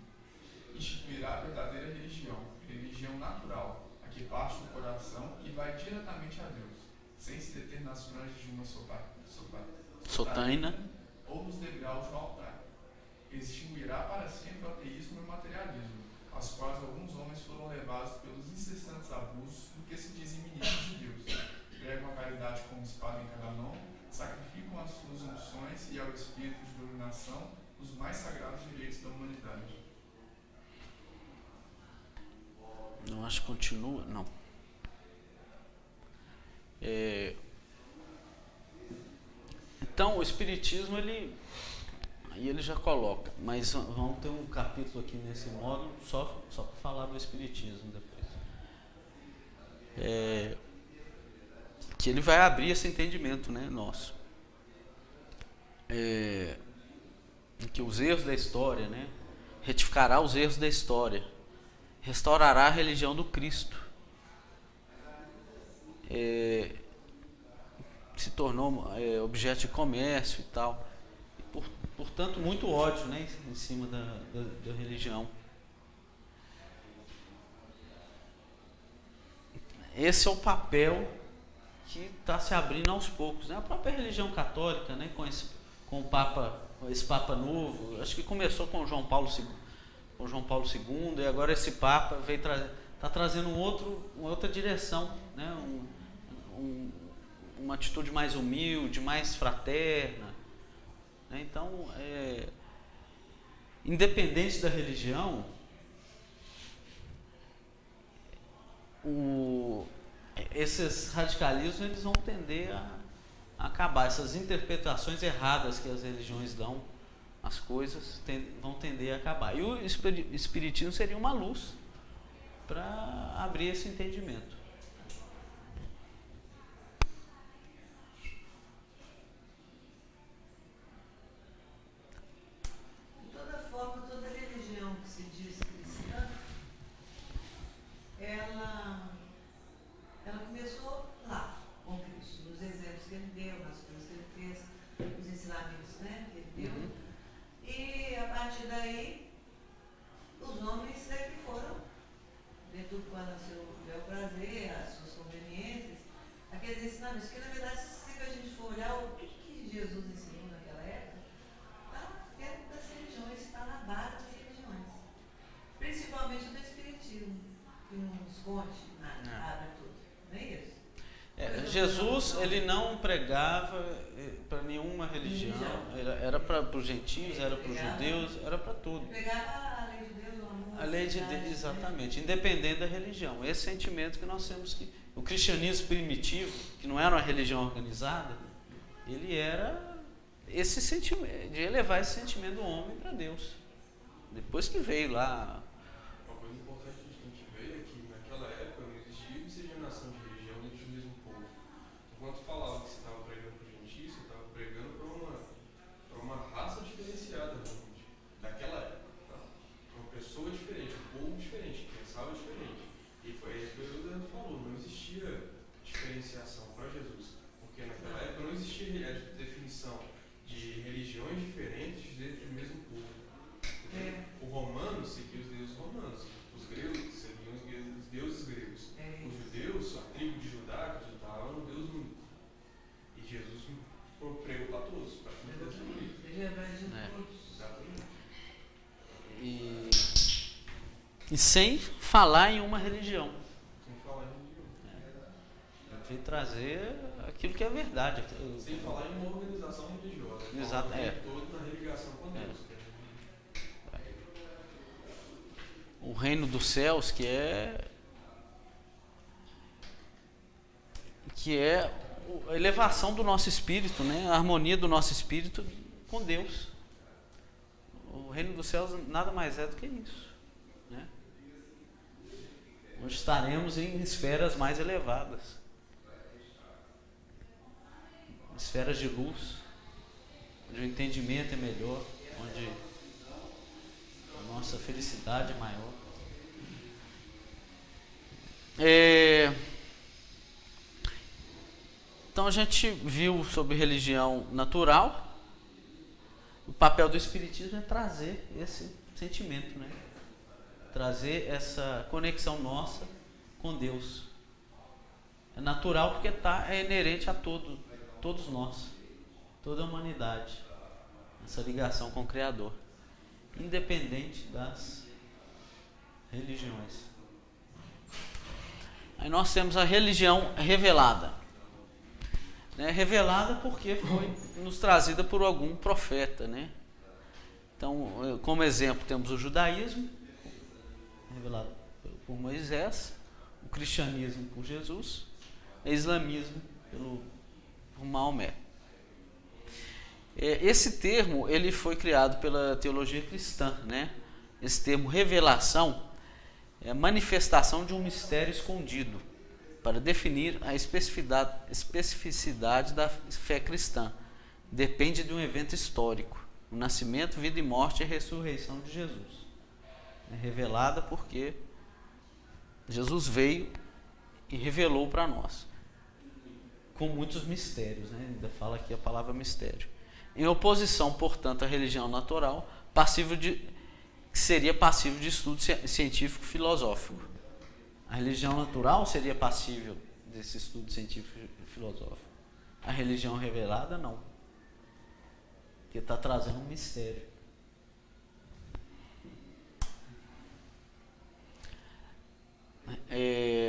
Instituirá a verdadeira religião natural, a que parte do coração e vai diretamente a Deus, sem se deter nas franjas de uma sotaina ou nos degraus do altar. Extinguirá para sempre o ateísmo e o materialismo, aos quais alguns homens foram levados pelos incessantes abusos do que se dizem ministros de Deus. Pregam a caridade com espada em cada mão, sacrificam as suas unções e ao espírito de dominação os mais sagrados direitos da humanidade. Não, acho que continua, não. Então, o espiritismo, aí ele já coloca, mas vamos ter um capítulo aqui nesse módulo só para falar do espiritismo depois. Que ele vai abrir esse entendimento, né, nosso. Que os erros da história, né, retificará os erros da história, restaurará a religião do Cristo. Se tornou objeto de comércio e tal. E portanto, muito ódio, né, em cima da religião. Esse é o papel que está se abrindo aos poucos, né? A própria religião católica, né, com esse Papa novo, acho que começou com João Paulo II, e agora esse Papa está trazendo uma outra direção, né? Uma atitude mais humilde, mais fraterna, né? Então, independente da religião, esses radicalismos eles vão tender a acabar. Essas interpretações erradas que as religiões dão às coisas vão tender a acabar. E o espiritismo seria uma luz para abrir esse entendimento. De toda forma, toda religião que se diz cristã, ela começou lá, com Cristo, nos exemplos que ele deu, nas coisas que ele fez, os ensinamentos, né, que ele deu. Uhum. E a partir daí, os homens é que foram deturpando o seu bel prazer, as suas conveniências, aqueles ensinamentos, que na verdade, se a gente for olhar o que Jesus ensinou naquela época, está dentro das religiões, está na base das religiões, principalmente do Espiritismo, que nos conte nada tudo, não é isso? Jesus, ele não pregava para nenhuma religião, era para os gentios, era para os judeus, era para tudo. Pregava a lei de Deus, o amor. A lei de Deus, exatamente, independente da religião. Esse sentimento que nós temos que... O cristianismo primitivo, que não era uma religião organizada, ele era esse sentimento, de elevar esse sentimento do homem para Deus. Depois que veio lá... Uma coisa importante que a gente vê é que naquela época não existia miscigenação de religião dentro do mesmo povo. Enquanto falava que você estava pregando para os gentios, você estava pregando para uma raça diferenciada realmente, daquela época. Tá? Uma pessoa diferente, um povo diferente, que pensava diferente. E foi isso que o Leandro falou, não existia diferenciação para Jesus. Porque naquela época não existia a definição de religiões diferentes dentro do mesmo povo. O romano seguia os E sem falar em uma religião. Sem falar em religião. Eu veio trazer aquilo que é verdade. Sem falar em uma organização religiosa. Exato, Todo na religação com Deus. O reino dos céus, que é a elevação do nosso espírito, né? A harmonia do nosso espírito com Deus. O reino dos céus nada mais é do que isso, né? Onde estaremos em esferas mais elevadas, esferas de luz, onde o entendimento é melhor, onde a nossa felicidade é maior. Então a gente viu sobre religião natural. O papel do Espiritismo é trazer esse sentimento, né? Trazer essa conexão nossa com Deus. É natural porque é inerente a todos nós, toda a humanidade, essa ligação com o Criador, independente das religiões. Aí nós temos a religião revelada. Revelada porque foi nos trazida por algum profeta, né? Então, como exemplo, temos o judaísmo, revelado por Moisés, o cristianismo por Jesus, o islamismo por Maomé. Esse termo ele foi criado pela teologia cristã, né? Esse termo revelação é a manifestação de um mistério escondido, para definir a especificidade da fé cristã. Depende de um evento histórico, o nascimento, vida e morte e ressurreição de Jesus. É revelada porque Jesus veio e revelou para nós, com muitos mistérios, né? Ainda fala aqui a palavra mistério. Em oposição, portanto, à religião natural, que seria passível de estudo científico filosófico. A religião natural seria passível desse estudo científico e filosófico. A religião revelada, não. Porque está trazendo um mistério.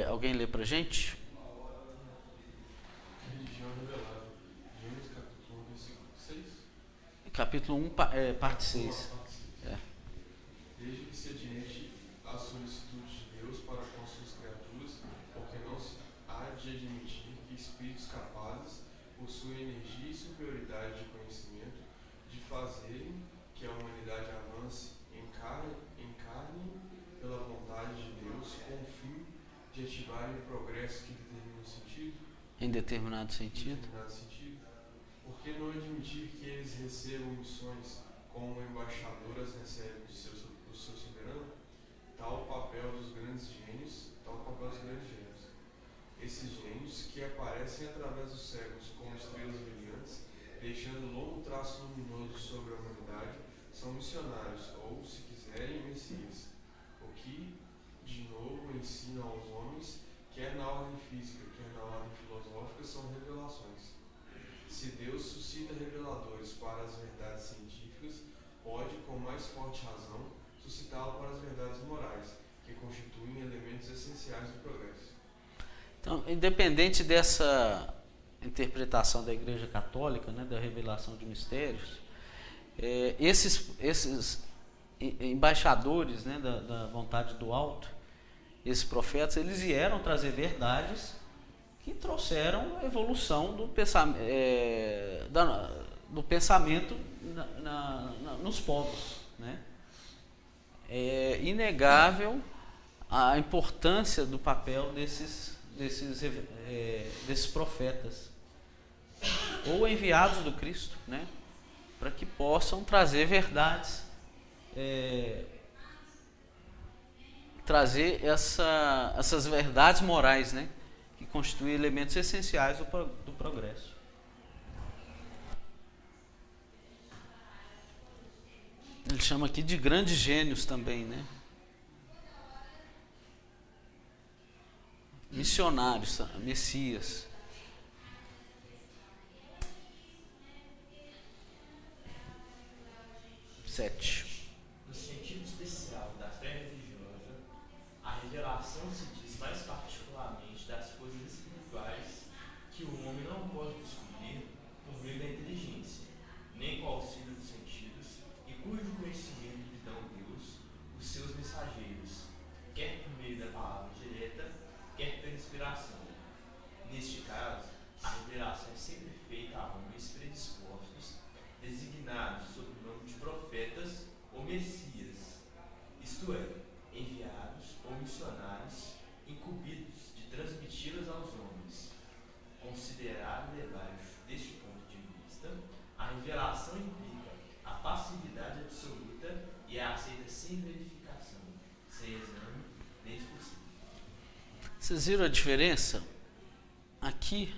Alguém lê para a gente? Religião revelada. Gênesis capítulo 1, versículo 6. Capítulo 1, parte 6. Desde que se adiante a solicitude de Deus para com suas criaturas, porque não se há de admitir que espíritos capazes possuem energia e superioridade de conhecimento de fazerem que a humanidade avance, encarne pela vontade de Deus com o fim de ativarem o progresso que determina o sentido. Em determinado sentido. Por que não admitir que eles recebam missões como embaixadoras recebem do seu soberano? Tal o papel dos grandes gênios. Esses gênios que aparecem através dos séculos como estrelas brilhantes, deixando longo traço luminoso sobre a humanidade, são missionários, ou, se quiserem, messias. O que, de novo, ensinam aos homens, quer na ordem física, quer na ordem filosófica, são revelações. Se Deus suscita reveladores para as verdades científicas, pode, com mais forte razão, suscitá-lo para as verdades morais, que constituem elementos essenciais do progresso. Então, independente dessa interpretação da Igreja Católica, né, da revelação de mistérios, esses embaixadores, né, da vontade do alto, esses profetas, eles vieram trazer verdades que trouxeram a evolução do pensamento nos povos, né? É inegável a importância do papel desses profetas ou enviados do Cristo, né? Para que possam trazer verdades, trazer essas verdades morais, né? Que constituem elementos essenciais do progresso. Ele chama aqui de grandes gênios também, né? Missionários, messias. No sentido especial da fé religiosa, Vocês viram a diferença? Aqui,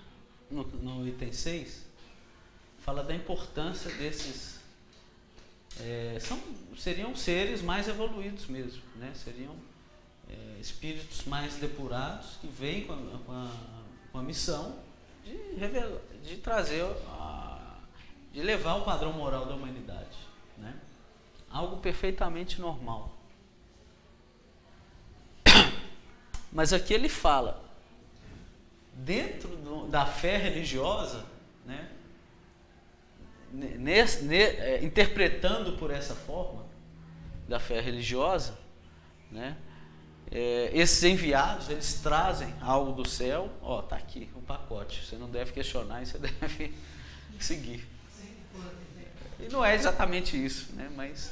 no item 6, fala da importância desses... seriam seres mais evoluídos mesmo, né? Seriam espíritos mais depurados que vêm com a missão de trazer, de levar o padrão moral da humanidade, né? Algo perfeitamente normal. Mas aqui ele fala, dentro da fé religiosa, né? Interpretando por essa forma da fé religiosa, né? Esses enviados, eles trazem algo do céu. Tá aqui o pacote, você não deve questionar e você deve seguir. E não é exatamente isso, né? Mas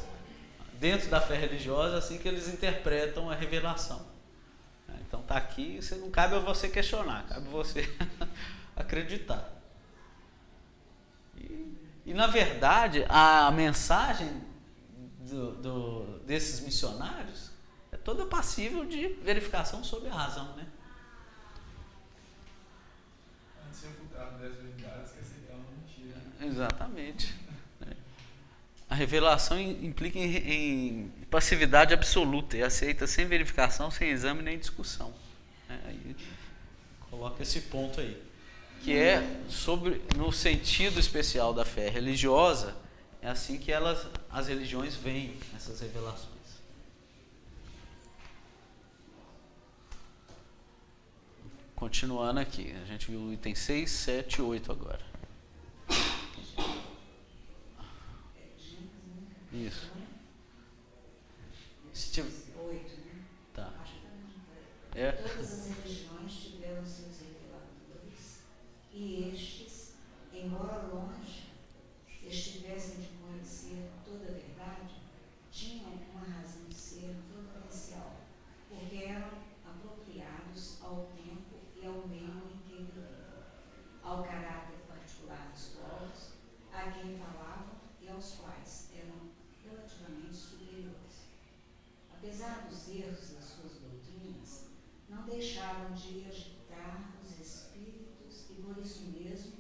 dentro da fé religiosa, assim que eles interpretam a revelação. Então está aqui, não cabe a você questionar, cabe a você acreditar. E na verdade, a mensagem desses missionários é toda passível de verificação sob a razão, né? Antes de refutar 10 verdades que aceitavam mentira. Exatamente. A revelação implica em passividade absoluta e aceita sem verificação, sem exame nem discussão. Aí coloca esse ponto aí, que é no sentido especial da fé religiosa, é assim que as religiões veem essas revelações. Continuando aqui, a gente viu o item 6, 7 e 8 agora. Isso. 8, né? Tá. Todas as religiões tiveram seus reveladores, e estes, embora longe estivessem de conhecer toda a verdade, tinham uma razão de ser providencial, porque eram apropriados ao tempo e ao meio em que viviam, ao caráter particular dos povos, a quem falavam e aos quais eram relativamente superiores. Apesar dos erros das suas doutrinas, não deixaram de agitar os espíritos e, por isso mesmo,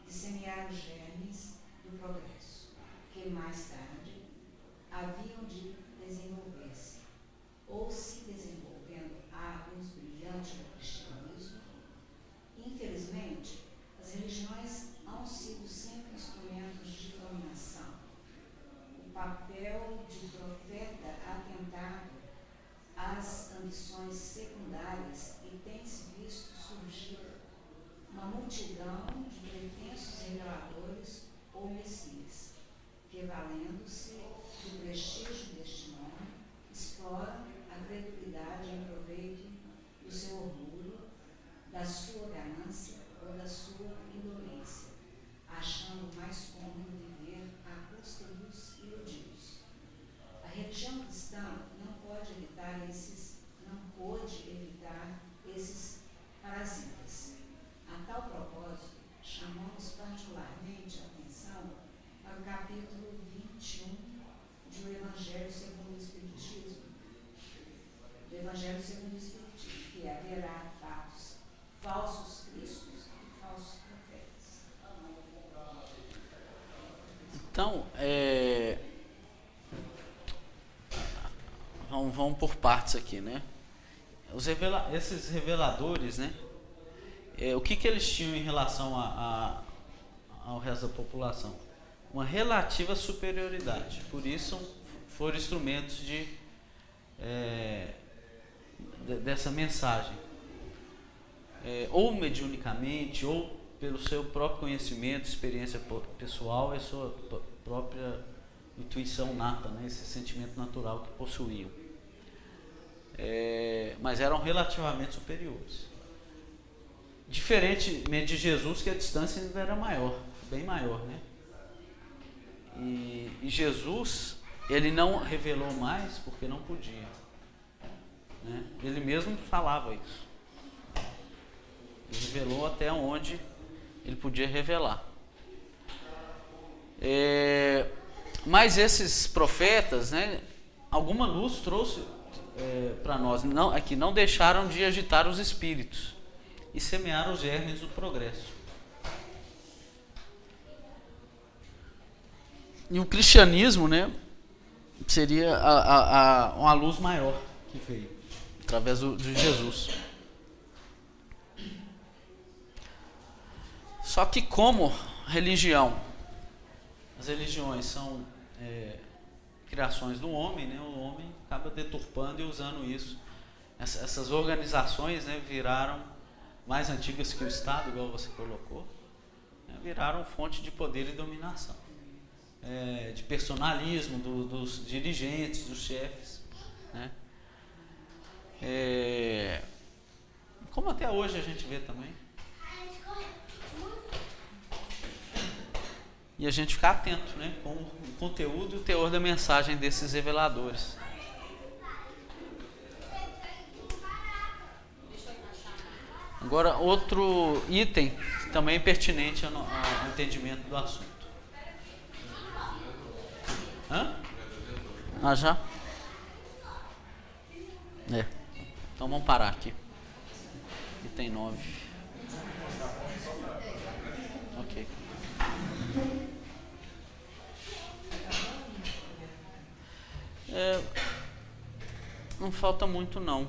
de semear os germes do progresso, que mais tarde haviam de desenvolver-se, ou se desenvolvendo à luz brilhante do cristianismo. Infelizmente, as religiões hão sido sempre instrumentos de dominação. O papel de profeta atentado às ambições secundárias e tem-se visto surgir uma multidão de pretensos reveladores ou messias, que, valendo-se do prestígio deste nome, exploram a credulidade em proveito do seu orgulho, da sua ganância ou da sua indolência, achando mais cômodo viver à custa dos iludidos. A religião cristã não pôde evitar esses parasitas. A tal propósito, chamamos particularmente a atenção para o capítulo 21 do Evangelho segundo o Espiritismo, que haverá falsos cristos e falsos profetas. Então, vamos por partes aqui, né? Esses reveladores, né? O que eles tinham em relação ao resto da população? Uma relativa superioridade. Por isso foram instrumentos dessa mensagem. Ou mediunicamente, ou pelo seu próprio conhecimento, experiência pessoal e sua própria intuição nata, né? Esse sentimento natural que possuíam. Mas eram relativamente superiores. Diferentemente de Jesus, que a distância ainda era maior, bem maior, né? E Jesus, ele não revelou mais porque não podia, né? Ele mesmo falava isso. Ele revelou até onde ele podia revelar. Mas esses profetas, né, alguma luz para nós, aqui, não deixaram de agitar os espíritos e semear os germes do progresso. E o cristianismo, né, seria uma luz maior que veio através de Jesus. Só que como religião, as religiões são criações do homem, né, o homem acaba deturpando e usando isso. Essas organizações, né, viraram mais antigas que o Estado, igual você colocou, né, viraram fonte de poder e dominação. De personalismo dos dirigentes, dos chefes, né? Como até hoje a gente vê também. E a gente ficar atento, né, com o conteúdo e o teor da mensagem desses reveladores. Agora, outro item também pertinente ao entendimento do assunto. Hã? Ah, já? Então vamos parar aqui. Item 9. Ok. Não falta muito, não.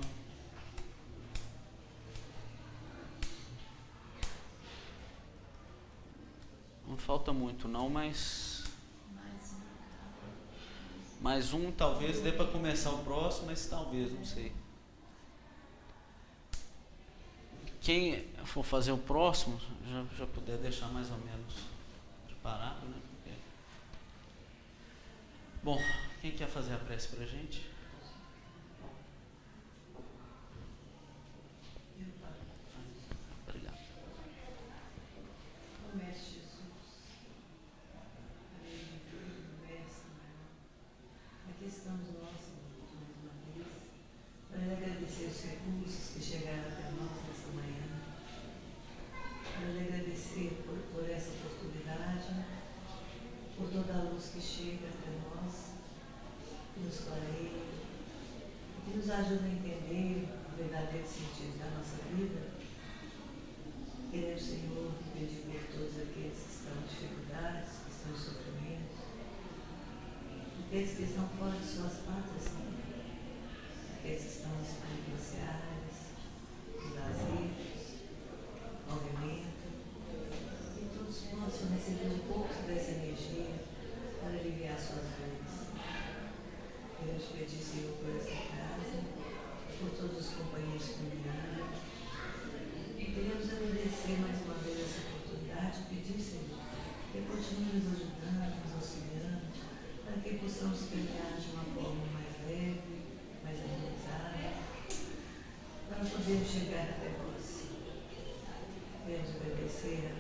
Não falta muito, não, mas... Mais um, talvez dê para começar o próximo, mas talvez, não sei. Quem for fazer o próximo, já puder deixar mais ou menos preparado, né? Bom, quem quer fazer a prece para a gente? Obrigado. Estamos nós, mais uma vez, para agradecer os recursos que chegaram até nós nessa manhã, para agradecer por essa oportunidade, por toda a luz que chega até nós, que nos clareia, que nos ajuda a entender o verdadeiro sentido da nossa vida. Queremos, Senhor, pedir por todos aqueles que estão em dificuldades, que estão em sofrimento, aqueles que estão fora de suas pátrias, aqueles que estão nas penitenciárias, nos asilos, movimento, que todos possam receber um pouco dessa energia para aliviar suas dores. Queremos pedir, Senhor, por essa casa, por todos os companheiros comunitários. Queremos agradecer mais uma vez essa oportunidade e pedir, Senhor, que continue nos ajudando, nos auxiliando, para que possamos caminhar de uma forma mais leve, mais harmonizada, para podermos chegar até vós. Queremos agradecer a